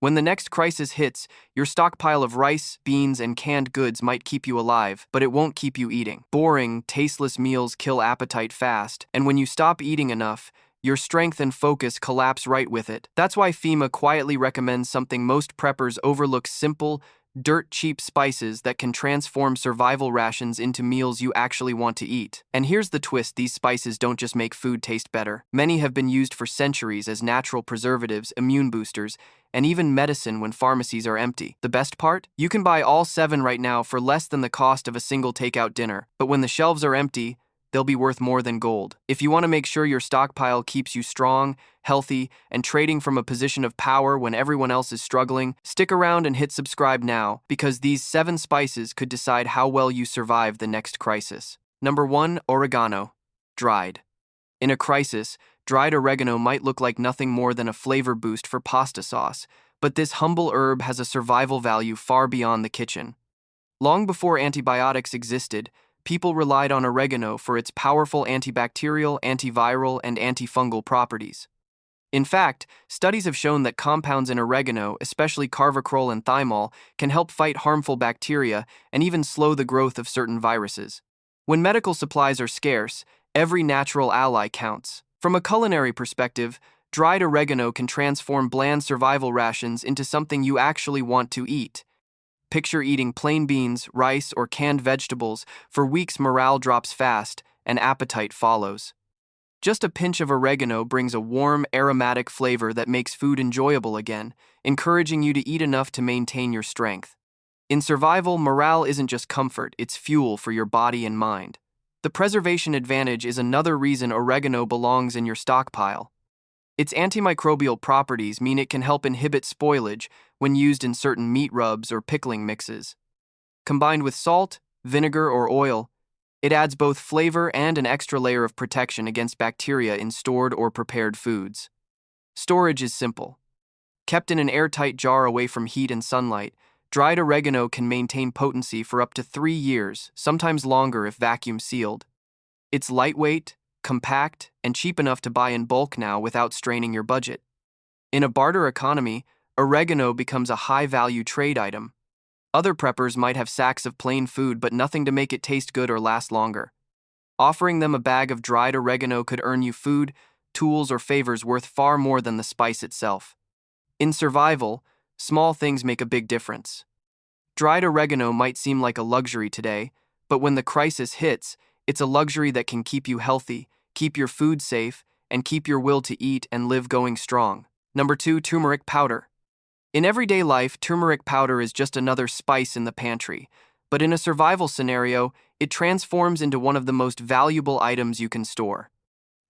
When the next crisis hits, your stockpile of rice, beans, and canned goods might keep you alive, but it won't keep you eating. Boring, tasteless meals kill appetite fast, and when you stop eating enough, your strength and focus collapse right with it. That's why FEMA quietly recommends something most preppers overlook: simple, dirt-cheap spices that can transform survival rations into meals you actually want to eat. And here's the twist: these spices don't just make food taste better. Many have been used for centuries as natural preservatives, immune boosters, and even medicine when pharmacies are empty. The best part? You can buy all 7 right now for less than the cost of a single takeout dinner. But when the shelves are empty, they'll be worth more than gold. If you want to make sure your stockpile keeps you strong, healthy, and trading from a position of power when everyone else is struggling, stick around and hit subscribe now, because these 7 spices could decide how well you survive the next crisis. Number 1. Oregano. Dried. In a crisis, dried oregano might look like nothing more than a flavor boost for pasta sauce, but this humble herb has a survival value far beyond the kitchen. Long before antibiotics existed, people relied on oregano for its powerful antibacterial, antiviral, and antifungal properties. In fact, studies have shown that compounds in oregano, especially carvacrol and thymol, can help fight harmful bacteria and even slow the growth of certain viruses. When medical supplies are scarce, every natural ally counts. From a culinary perspective, dried oregano can transform bland survival rations into something you actually want to eat. Picture eating plain beans, rice, or canned vegetables. For weeks, morale drops fast, and appetite follows. Just a pinch of oregano brings a warm, aromatic flavor that makes food enjoyable again, encouraging you to eat enough to maintain your strength. In survival, morale isn't just comfort, it's fuel for your body and mind. The preservation advantage is another reason oregano belongs in your stockpile. Its antimicrobial properties mean it can help inhibit spoilage when used in certain meat rubs or pickling mixes. Combined with salt, vinegar, or oil, it adds both flavor and an extra layer of protection against bacteria in stored or prepared foods. Storage is simple. Kept in an airtight jar away from heat and sunlight, dried oregano can maintain potency for up to 3 years, sometimes longer if vacuum sealed. It's lightweight, compact, and cheap enough to buy in bulk now without straining your budget. In a barter economy, oregano becomes a high-value trade item. Other preppers might have sacks of plain food but nothing to make it taste good or last longer. Offering them a bag of dried oregano could earn you food, tools, or favors worth far more than the spice itself. In survival, small things make a big difference. Dried oregano might seem like a luxury today, but when the crisis hits, it's a luxury that can keep you healthy, keep your food safe, and keep your will to eat and live going strong. Number 2. Turmeric powder. In everyday life, turmeric powder is just another spice in the pantry, but in a survival scenario, it transforms into one of the most valuable items you can store.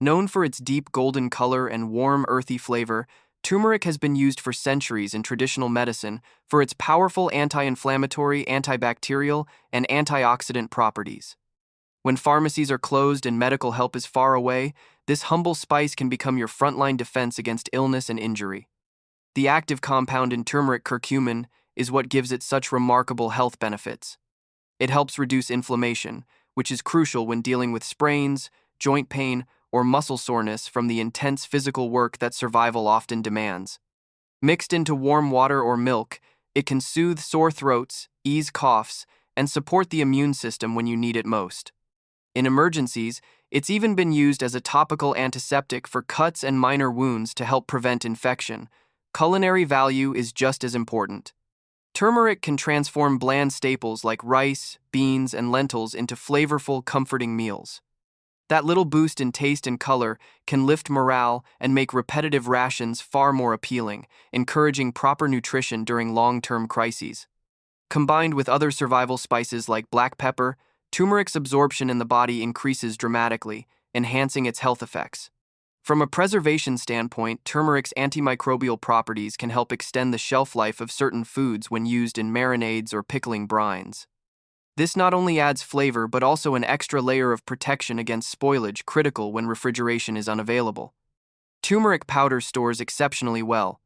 Known for its deep golden color and warm, earthy flavor, turmeric has been used for centuries in traditional medicine for its powerful anti-inflammatory, antibacterial, and antioxidant properties. When pharmacies are closed and medical help is far away, this humble spice can become your frontline defense against illness and injury. The active compound in turmeric, curcumin, is what gives it such remarkable health benefits. It helps reduce inflammation, which is crucial when dealing with sprains, joint pain, or muscle soreness from the intense physical work that survival often demands. Mixed into warm water or milk, it can soothe sore throats, ease coughs, and support the immune system when you need it most. In emergencies, it's even been used as a topical antiseptic for cuts and minor wounds to help prevent infection. Culinary value is just as important. Turmeric can transform bland staples like rice, beans, and lentils into flavorful, comforting meals. That little boost in taste and color can lift morale and make repetitive rations far more appealing, encouraging proper nutrition during long-term crises. Combined with other survival spices like black pepper, turmeric's absorption in the body increases dramatically, enhancing its health effects. From a preservation standpoint, turmeric's antimicrobial properties can help extend the shelf life of certain foods when used in marinades or pickling brines. This not only adds flavor but also an extra layer of protection against spoilage, critical when refrigeration is unavailable. Turmeric powder stores exceptionally well.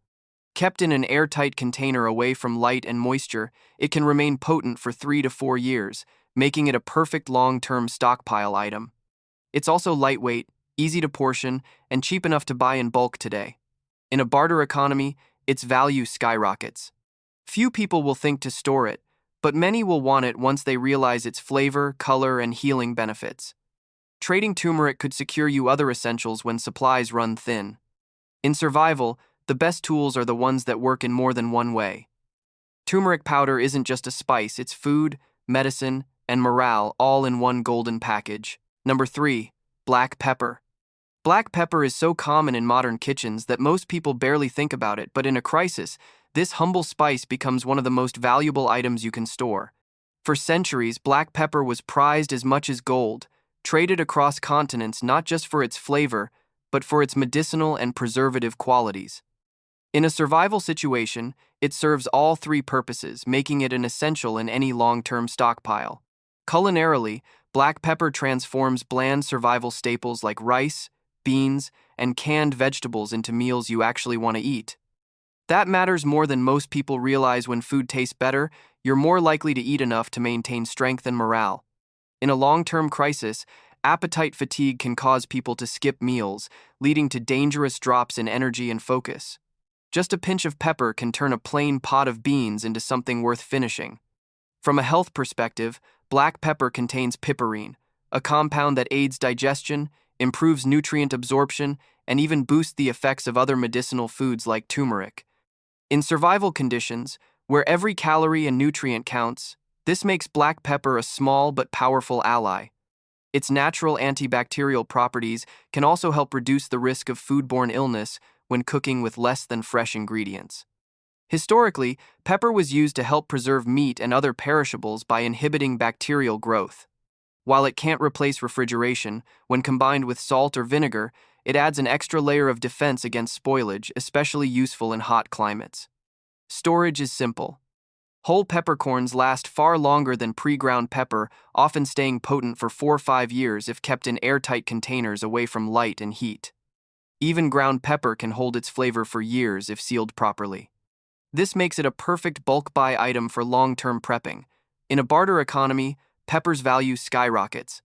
Kept in an airtight container away from light and moisture, it can remain potent for 3 to 4 years, making it a perfect long-term stockpile item. It's also lightweight, easy to portion, and cheap enough to buy in bulk today. In a barter economy, its value skyrockets. Few people will think to store it, but many will want it once they realize its flavor, color, and healing benefits. Trading turmeric could secure you other essentials when supplies run thin. In survival, the best tools are the ones that work in more than one way. Turmeric powder isn't just a spice, it's food, medicine, and morale all in one golden package. Number 3. Black pepper. Black pepper is so common in modern kitchens that most people barely think about it, but in a crisis, this humble spice becomes one of the most valuable items you can store. For centuries, black pepper was prized as much as gold, traded across continents not just for its flavor, but for its medicinal and preservative qualities. In a survival situation, it serves all three purposes, making it an essential in any long-term stockpile. Culinarily, black pepper transforms bland survival staples like rice, beans, and canned vegetables into meals you actually want to eat. That matters more than most people realize. When food tastes better, you're more likely to eat enough to maintain strength and morale. In a long-term crisis, appetite fatigue can cause people to skip meals, leading to dangerous drops in energy and focus. Just a pinch of pepper can turn a plain pot of beans into something worth finishing. From a health perspective, black pepper contains piperine, a compound that aids digestion, improves nutrient absorption, and even boosts the effects of other medicinal foods like turmeric. In survival conditions, where every calorie and nutrient counts, this makes black pepper a small but powerful ally. Its natural antibacterial properties can also help reduce the risk of foodborne illness when cooking with less than fresh ingredients. Historically, pepper was used to help preserve meat and other perishables by inhibiting bacterial growth. While it can't replace refrigeration, when combined with salt or vinegar, it adds an extra layer of defense against spoilage, especially useful in hot climates. Storage is simple. Whole peppercorns last far longer than pre-ground pepper, often staying potent for 4 or 5 years if kept in airtight containers away from light and heat. Even ground pepper can hold its flavor for years if sealed properly. This makes it a perfect bulk buy item for long-term prepping. In a barter economy, pepper's value skyrockets.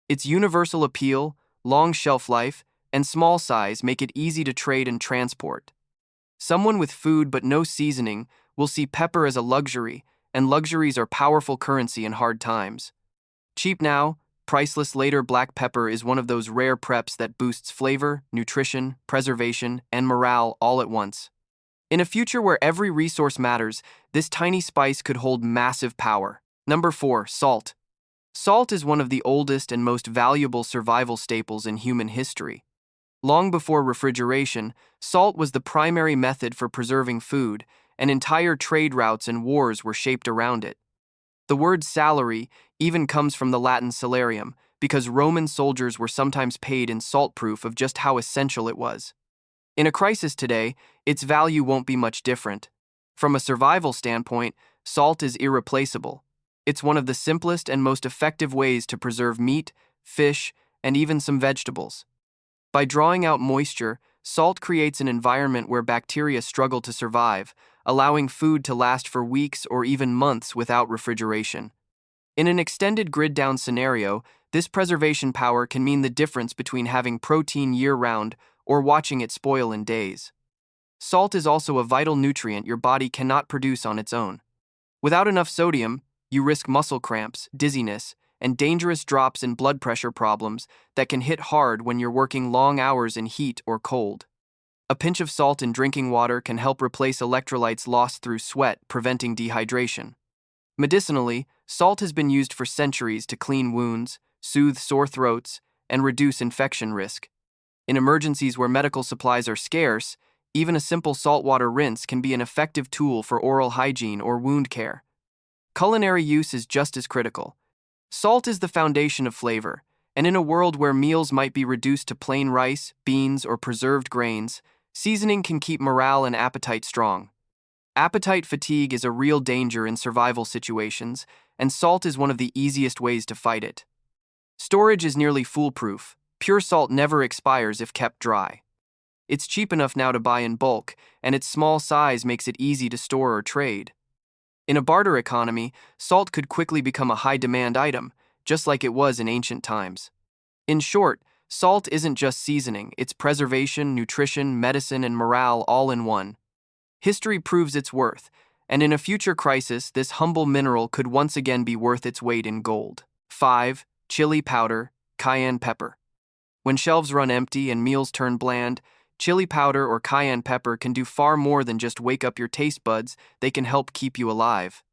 Its universal appeal, long shelf life, and small size make it easy to trade and transport. Someone with food but no seasoning will see pepper as a luxury, and luxuries are powerful currency in hard times. Cheap now, priceless later, black pepper is one of those rare preps that boosts flavor, nutrition, preservation, and morale all at once. In a future where every resource matters, this tiny spice could hold massive power. Number 4. Salt. Salt is one of the oldest and most valuable survival staples in human history. Long before refrigeration, salt was the primary method for preserving food, and entire trade routes and wars were shaped around it. The word salary even comes from the Latin salarium, because Roman soldiers were sometimes paid in salt, proof of just how essential it was. In a crisis today, its value won't be much different. From a survival standpoint, salt is irreplaceable. It's one of the simplest and most effective ways to preserve meat, fish, and even some vegetables. By drawing out moisture, salt creates an environment where bacteria struggle to survive, allowing food to last for weeks or even months without refrigeration. In an extended grid-down scenario, this preservation power can mean the difference between having protein year-round or watching it spoil in days. Salt is also a vital nutrient your body cannot produce on its own. Without enough sodium, you risk muscle cramps, dizziness, and dangerous drops in blood pressure problems that can hit hard when you're working long hours in heat or cold. A pinch of salt in drinking water can help replace electrolytes lost through sweat, preventing dehydration. Medicinally, salt has been used for centuries to clean wounds, soothe sore throats, and reduce infection risk. In emergencies where medical supplies are scarce, even a simple saltwater rinse can be an effective tool for oral hygiene or wound care. Culinary use is just as critical. Salt is the foundation of flavor, and in a world where meals might be reduced to plain rice, beans, or preserved grains, seasoning can keep morale and appetite strong. Appetite fatigue is a real danger in survival situations, and salt is one of the easiest ways to fight it. Storage is nearly foolproof. Pure salt never expires if kept dry. It's cheap enough now to buy in bulk, and its small size makes it easy to store or trade. In a barter economy, salt could quickly become a high-demand item, just like it was in ancient times. In short, salt isn't just seasoning, it's preservation, nutrition, medicine, and morale all in one. History proves its worth, and in a future crisis, this humble mineral could once again be worth its weight in gold. 5. Chili powder, cayenne pepper. When shelves run empty and meals turn bland, chili powder or cayenne pepper can do far more than just wake up your taste buds, they can help keep you alive.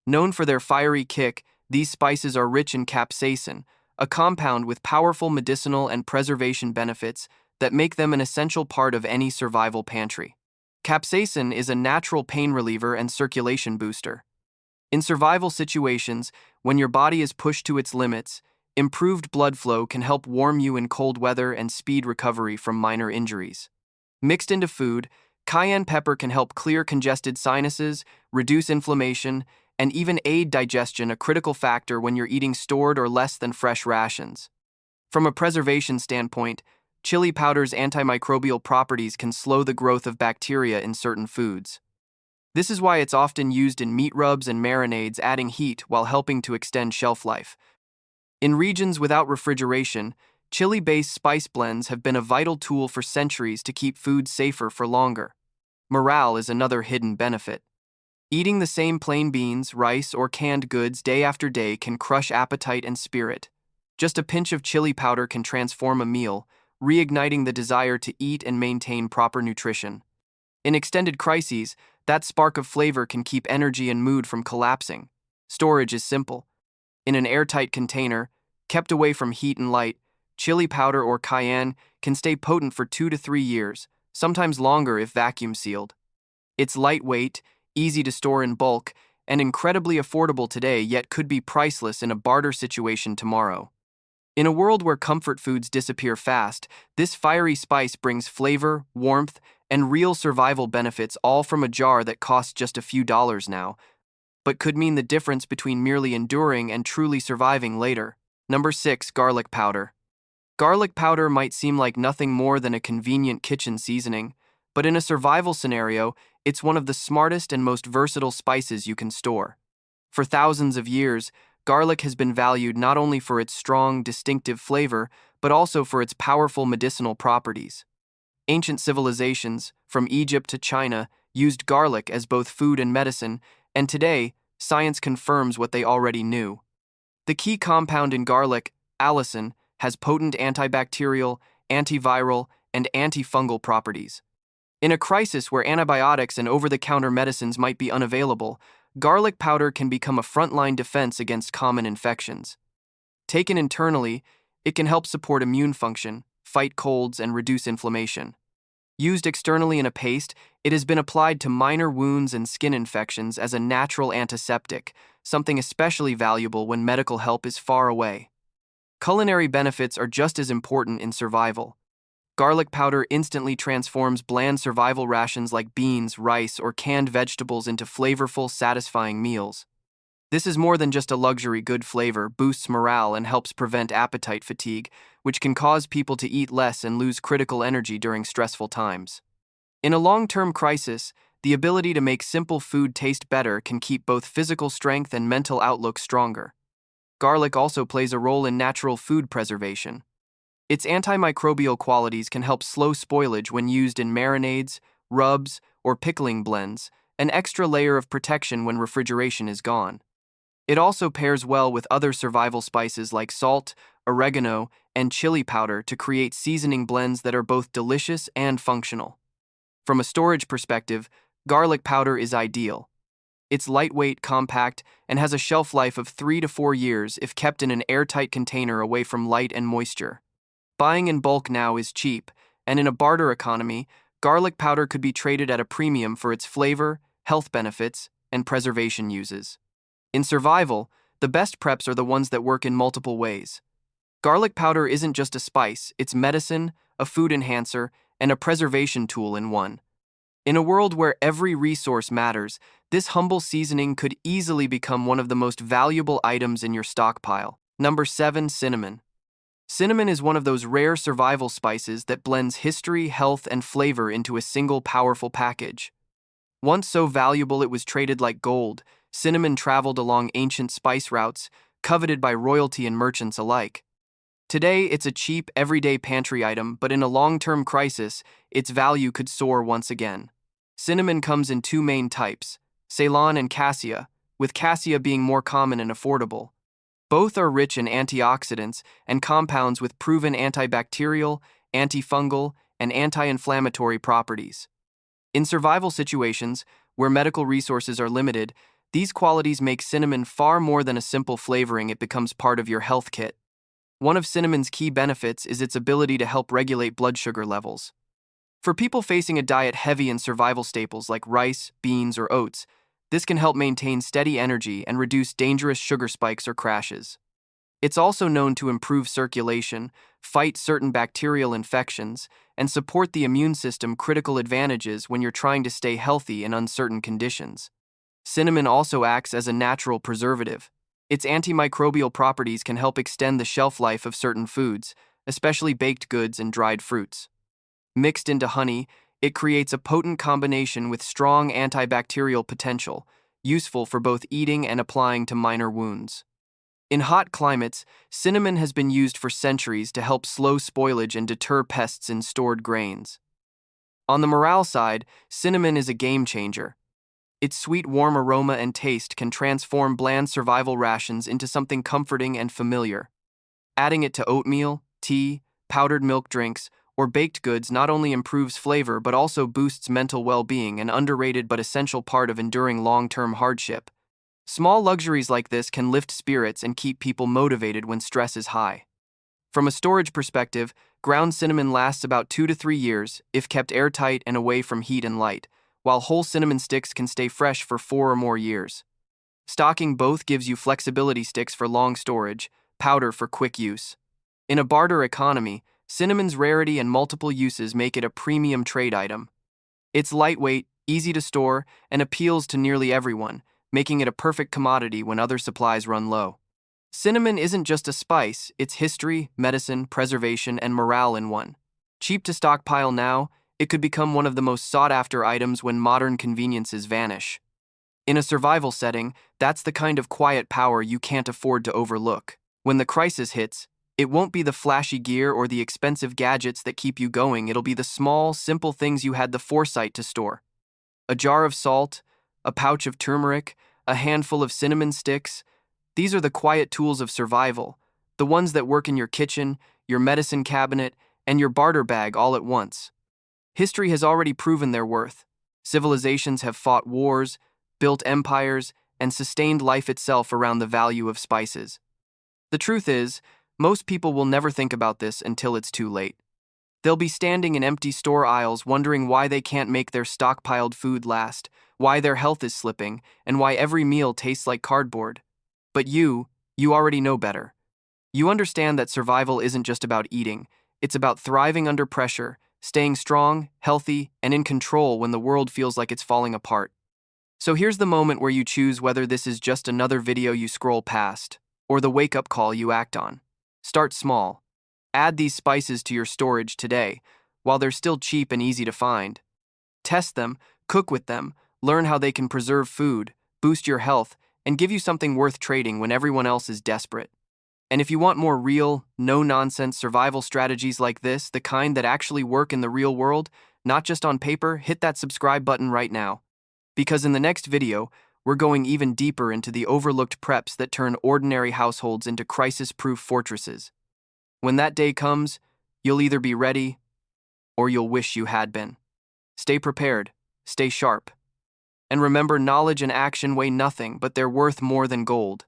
Known for their fiery kick, these spices are rich in capsaicin, a compound with powerful medicinal and preservation benefits that make them an essential part of any survival pantry. Capsaicin is a natural pain reliever and circulation booster. In survival situations, when your body is pushed to its limits, improved blood flow can help warm you in cold weather and speed recovery from minor injuries. Mixed into food, cayenne pepper can help clear congested sinuses, reduce inflammation, and even aid digestion, a critical factor when you're eating stored or less than fresh rations. From a preservation standpoint, chili powder's antimicrobial properties can slow the growth of bacteria in certain foods. This is why it's often used in meat rubs and marinades, adding heat while helping to extend shelf life. In regions without refrigeration, chili-based spice blends have been a vital tool for centuries to keep food safer for longer. Morale is another hidden benefit. Eating the same plain beans, rice, or canned goods day after day can crush appetite and spirit. Just a pinch of chili powder can transform a meal, reigniting the desire to eat and maintain proper nutrition. In extended crises, that spark of flavor can keep energy and mood from collapsing. Storage is simple. In an airtight container, kept away from heat and light, chili powder or cayenne can stay potent for 2 to 3 years, sometimes longer if vacuum sealed. It's lightweight, easy to store in bulk, and incredibly affordable today, yet could be priceless in a barter situation tomorrow. In a world where comfort foods disappear fast, this fiery spice brings flavor, warmth, and real survival benefits, all from a jar that costs just a few dollars now, but could mean the difference between merely enduring and truly surviving later. Number 6. Garlic powder. Garlic powder might seem like nothing more than a convenient kitchen seasoning, but in a survival scenario, it's one of the smartest and most versatile spices you can store. For thousands of years, garlic has been valued not only for its strong, distinctive flavor, but also for its powerful medicinal properties. Ancient civilizations, from Egypt to China, used garlic as both food and medicine, and today, science confirms what they already knew. The key compound in garlic, allicin, has potent antibacterial, antiviral, and antifungal properties. In a crisis where antibiotics and over-the-counter medicines might be unavailable, garlic powder can become a frontline defense against common infections. Taken internally, it can help support immune function, fight colds, and reduce inflammation. Used externally in a paste, it has been applied to minor wounds and skin infections as a natural antiseptic, something especially valuable when medical help is far away. Culinary benefits are just as important in survival. Garlic powder instantly transforms bland survival rations like beans, rice, or canned vegetables into flavorful, satisfying meals. This is more than just a luxury. Good flavor boosts morale and helps prevent appetite fatigue, which can cause people to eat less and lose critical energy during stressful times. In a long-term crisis, the ability to make simple food taste better can keep both physical strength and mental outlook stronger. Garlic also plays a role in natural food preservation. Its antimicrobial qualities can help slow spoilage when used in marinades, rubs, or pickling blends, an extra layer of protection when refrigeration is gone. It also pairs well with other survival spices like salt, oregano, and chili powder to create seasoning blends that are both delicious and functional. From a storage perspective, garlic powder is ideal. It's lightweight, compact, and has a shelf life of 3 to 4 years if kept in an airtight container away from light and moisture. Buying in bulk now is cheap, and in a barter economy, garlic powder could be traded at a premium for its flavor, health benefits, and preservation uses. In survival, the best preps are the ones that work in multiple ways. Garlic powder isn't just a spice, it's medicine, a food enhancer, and a preservation tool in one. In a world where every resource matters, this humble seasoning could easily become one of the most valuable items in your stockpile. Number 7. Cinnamon. Cinnamon is one of those rare survival spices that blends history, health, and flavor into a single powerful package. Once so valuable it was traded like gold, cinnamon traveled along ancient spice routes, coveted by royalty and merchants alike. Today, it's a cheap, everyday pantry item, but in a long-term crisis, its value could soar once again. Cinnamon comes in two main types, Ceylon and Cassia, with Cassia being more common and affordable. Both are rich in antioxidants and compounds with proven antibacterial, antifungal, and anti-inflammatory properties. In survival situations, where medical resources are limited, these qualities make cinnamon far more than a simple flavoring. It becomes part of your health kit. One of cinnamon's key benefits is its ability to help regulate blood sugar levels. For people facing a diet heavy in survival staples like rice, beans, or oats, this can help maintain steady energy and reduce dangerous sugar spikes or crashes. It's also known to improve circulation, fight certain bacterial infections, and support the immune system, critical advantages when you're trying to stay healthy in uncertain conditions. Cinnamon also acts as a natural preservative. Its antimicrobial properties can help extend the shelf life of certain foods, especially baked goods and dried fruits. Mixed into honey, it creates a potent combination with strong antibacterial potential, useful for both eating and applying to minor wounds. In hot climates, cinnamon has been used for centuries to help slow spoilage and deter pests in stored grains. On the morale side, cinnamon is a game changer. Its sweet, warm aroma and taste can transform bland survival rations into something comforting and familiar. Adding it to oatmeal, tea, powdered milk drinks, or baked goods not only improves flavor but also boosts mental well-being, an underrated but essential part of enduring long-term hardship. Small luxuries like this can lift spirits and keep people motivated when stress is high. From a storage perspective, ground cinnamon lasts about 2 to 3 years if kept airtight and away from heat and light, while whole cinnamon sticks can stay fresh for 4 or more years. Stocking both gives you flexibility: sticks for long storage, powder for quick use. In a barter economy, cinnamon's rarity and multiple uses make it a premium trade item. It's lightweight, easy to store, and appeals to nearly everyone, making it a perfect commodity when other supplies run low. Cinnamon isn't just a spice, it's history, medicine, preservation, and morale in one. Cheap to stockpile now, it could become one of the most sought-after items when modern conveniences vanish. In a survival setting, that's the kind of quiet power you can't afford to overlook. When the crisis hits, it won't be the flashy gear or the expensive gadgets that keep you going. It'll be the small, simple things you had the foresight to store. A jar of salt, a pouch of turmeric, a handful of cinnamon sticks. These are the quiet tools of survival, the ones that work in your kitchen, your medicine cabinet, and your barter bag all at once. History has already proven their worth. Civilizations have fought wars, built empires, and sustained life itself around the value of spices. The truth is, most people will never think about this until it's too late. They'll be standing in empty store aisles wondering why they can't make their stockpiled food last, why their health is slipping, and why every meal tastes like cardboard. But you already know better. You understand that survival isn't just about eating, it's about thriving under pressure, staying strong, healthy, and in control when the world feels like it's falling apart. So here's the moment where you choose whether this is just another video you scroll past, or the wake-up call you act on. Start small. Add these spices to your storage today, while they're still cheap and easy to find. Test them, cook with them, learn how they can preserve food, boost your health, and give you something worth trading when everyone else is desperate. And if you want more real, no-nonsense survival strategies like this, the kind that actually work in the real world, not just on paper, hit that subscribe button right now. Because in the next video, we're going even deeper into the overlooked preps that turn ordinary households into crisis-proof fortresses. When that day comes, you'll either be ready or you'll wish you had been. Stay prepared, stay sharp. And remember, knowledge and action weigh nothing, but they're worth more than gold.